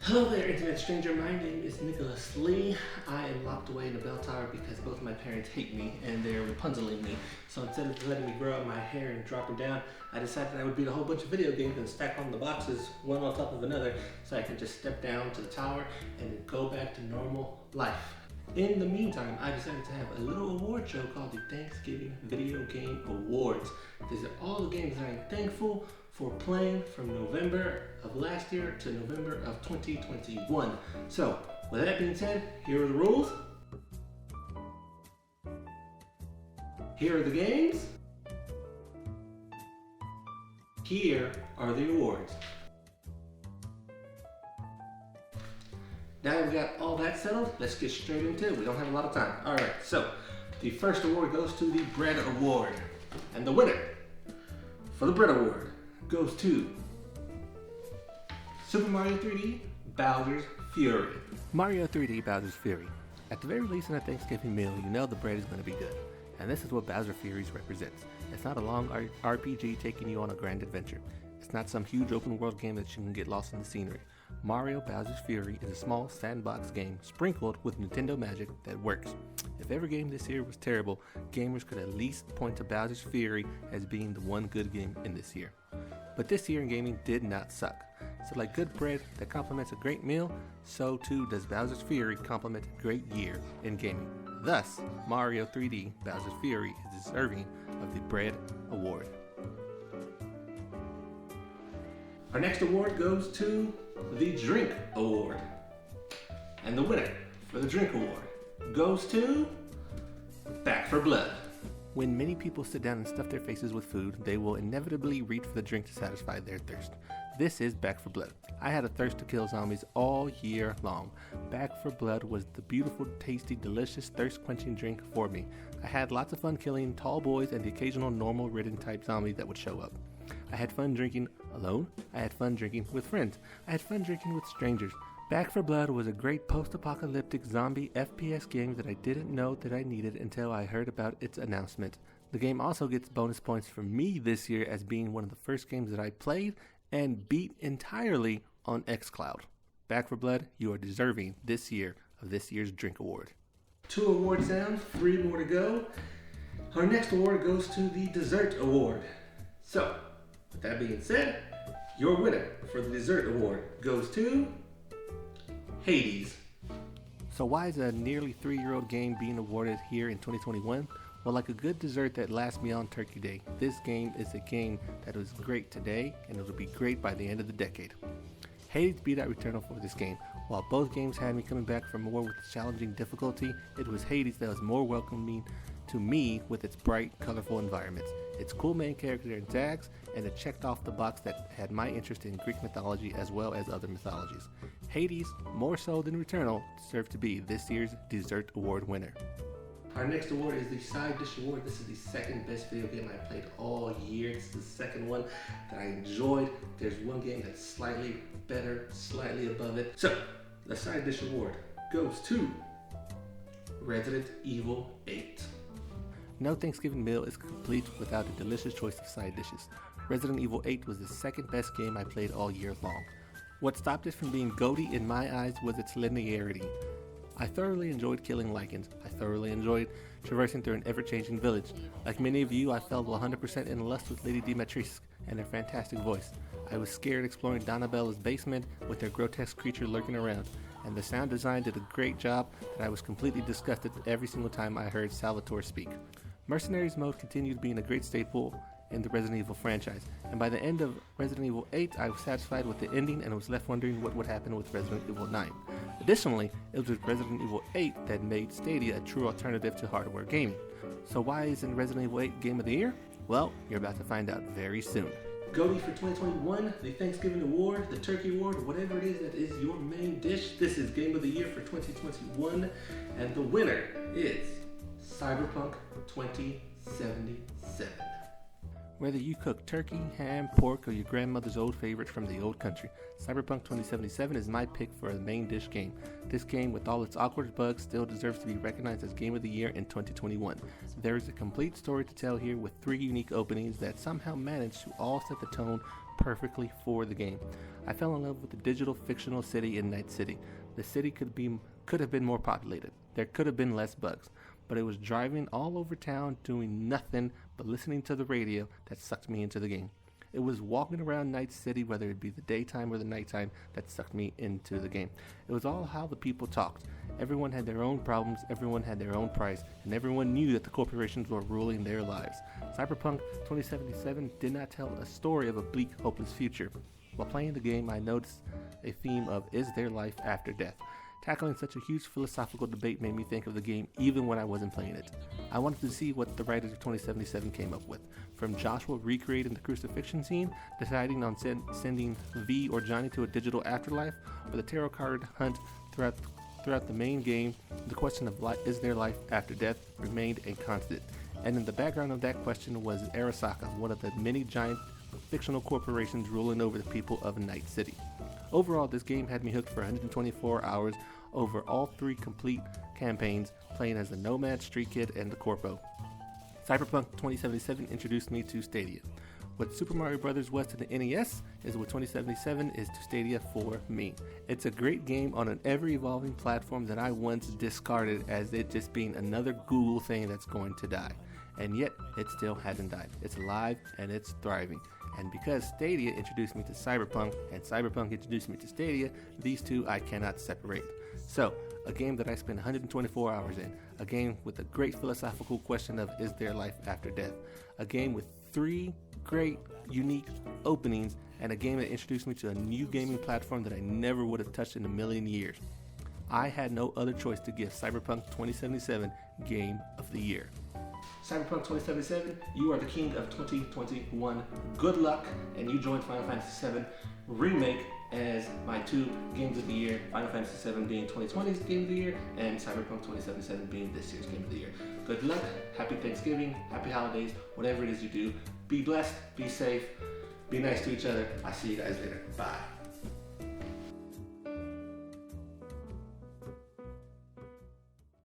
Hello there, internet stranger. My name is Nicholas Lee. I am locked away in a bell tower because both of my parents hate me and they're Rapunzeling me. So instead of letting me grow out my hair and drop it down, I decided I would beat a whole bunch of video games and stack on the boxes one on top of another so I could just step down to the tower and go back to normal life. In the meantime, I decided to have a little award show called the Thanksgiving Video Game Awards. These are all the games that I'm thankful for playing from November of last year to November of 2021. So, with that being said, here are the rules. Here are the games. Here are the awards. Now that we've got all that settled, let's get straight into it. We don't have a lot of time. All right, so the first award goes to the Bread Award. And the winner for the Bread Award goes to Super Mario 3D Bowser's Fury. Mario 3D Bowser's Fury. At the very least in a Thanksgiving meal, you know the bread is going to be good. And this is what Bowser Furies represents. It's not a long RPG taking you on a grand adventure. It's not some huge open world game that you can get lost in the scenery. Mario Bowser's Fury is a small sandbox game sprinkled with Nintendo magic that works. If every game this year was terrible, gamers could at least point to Bowser's Fury as being the one good game in this year. But this year in gaming did not suck. So like good bread that complements a great meal, so too does Bowser's Fury complement a great year in gaming. Thus, Mario 3D Bowser's Fury is deserving of the Bread Award. Our next award goes to the Drink Award. And the winner for the Drink Award goes to Back 4 Blood. When many people sit down and stuff their faces with food, they will inevitably reach for the drink to satisfy their thirst. This is Back 4 Blood. I had a thirst to kill zombies all year long. Back 4 Blood was the beautiful, tasty, delicious, thirst-quenching drink for me. I had lots of fun killing tall boys and the occasional normal-ridden type zombie that would show up. I had fun drinking alone. I had fun drinking with friends. I had fun drinking with strangers. Back 4 Blood was a great post-apocalyptic zombie FPS game that I didn't know that I needed until I heard about its announcement. The game also gets bonus points for me this year as being one of the first games that I played and beat entirely on xCloud. Back 4 Blood, you are deserving this year of this year's Drink Award. 2 awards down, 3 more to go. Our next award goes to the Dessert Award. So, with that being said, your winner for the Dessert Award goes to Hades. So why is a nearly 3-year-old game being awarded here in 2021? Well, like a good dessert that lasts beyond Turkey Day, this game is a game that was great today and it will be great by the end of the decade. Hades beat out Returnal for this game. While both games had me coming back for more with challenging difficulty, it was Hades that was more welcoming to me with its bright, colorful environments, its cool main character in Zags, and it checked off the box that had my interest in Greek mythology as well as other mythologies. Hades, more so than Returnal, deserved to be this year's Dessert Award winner. Our next award is the Side Dish Award. This is the second best video game I played all year. It's the second one that I enjoyed. There's one game that's slightly better, slightly above it. So, the Side Dish Award goes to Resident Evil 8. No Thanksgiving meal is complete without a delicious choice of side dishes. Resident Evil 8 was the second best game I played all year long. What stopped it from being GOTY in my eyes was its linearity. I thoroughly enjoyed killing Lycans. I thoroughly enjoyed traversing through an ever-changing village. Like many of you, I fell 100% in lust with Lady Dimitrescu and her fantastic voice. I was scared exploring Donnabella's basement with her grotesque creature lurking around, and the sound design did a great job that I was completely disgusted every single time I heard Salvatore speak. Mercenaries mode continued being a great staple in the Resident Evil franchise, and by the end of Resident Evil 8, I was satisfied with the ending and was left wondering what would happen with Resident Evil 9. Additionally, it was with Resident Evil 8 that made Stadia a true alternative to hardware gaming. So why isn't Resident Evil 8 Game of the Year? Well, you're about to find out very soon. GOTY for 2021, the Thanksgiving Award, the Turkey Award, whatever it is that is your main dish. This is Game of the Year for 2021, and the winner is Cyberpunk 2077. Whether you cook turkey, ham, pork, or your grandmother's old favorite from the old country, Cyberpunk 2077 is my pick for a main dish game. This game, with all its awkward bugs, still deserves to be recognized as Game of the Year in 2021. There is a complete story to tell here with 3 unique openings that somehow manage to all set the tone perfectly for the game. I fell in love with the digital fictional city in Night City. The city could have been more populated. There could have been less bugs. But it was driving all over town doing nothing but listening to the radio that sucked me into the game. It was walking around Night City, whether it be the daytime or the nighttime, that sucked me into the game. It was all how the people talked. Everyone had their own problems, everyone had their own price, and everyone knew that the corporations were ruling their lives. Cyberpunk 2077 did not tell a story of a bleak, hopeless future. While playing the game, I noticed a theme of is there life after death? Tackling such a huge philosophical debate made me think of the game even when I wasn't playing it. I wanted to see what the writers of 2077 came up with. From Joshua recreating the crucifixion scene, deciding on sending V or Johnny to a digital afterlife, or the tarot card hunt throughout the main game, the question of is there life after death remained a constant. And in the background of that question was Arasaka, one of the many giant fictional corporations ruling over the people of Night City. Overall, this game had me hooked for 124 hours over all 3 complete campaigns, playing as the Nomad, Street Kid, and the Corpo. Cyberpunk 2077 introduced me to Stadia. What Super Mario Bros. Was to the NES is what 2077 is to Stadia for me. It's a great game on an ever-evolving platform that I once discarded as it just being another Google thing that's going to die. And yet, it still hasn't died. It's alive and it's thriving. And because Stadia introduced me to Cyberpunk and Cyberpunk introduced me to Stadia, these two I cannot separate. So, a game that I spent 124 hours in, a game with a great philosophical question of is there life after death, a game with 3 great, unique openings, and a game that introduced me to a new gaming platform that I never would have touched in a million years. I had no other choice to give Cyberpunk 2077 Game of the Year. Cyberpunk 2077, you are the king of 2021. Good luck, and you joined Final Fantasy VII Remake as my 2 games of the year. Final Fantasy VII being 2020's game of the year, and Cyberpunk 2077 being this year's game of the year. Good luck, happy Thanksgiving, happy holidays, whatever it is you do. Be blessed, be safe, be nice to each other. I'll see you guys later. Bye.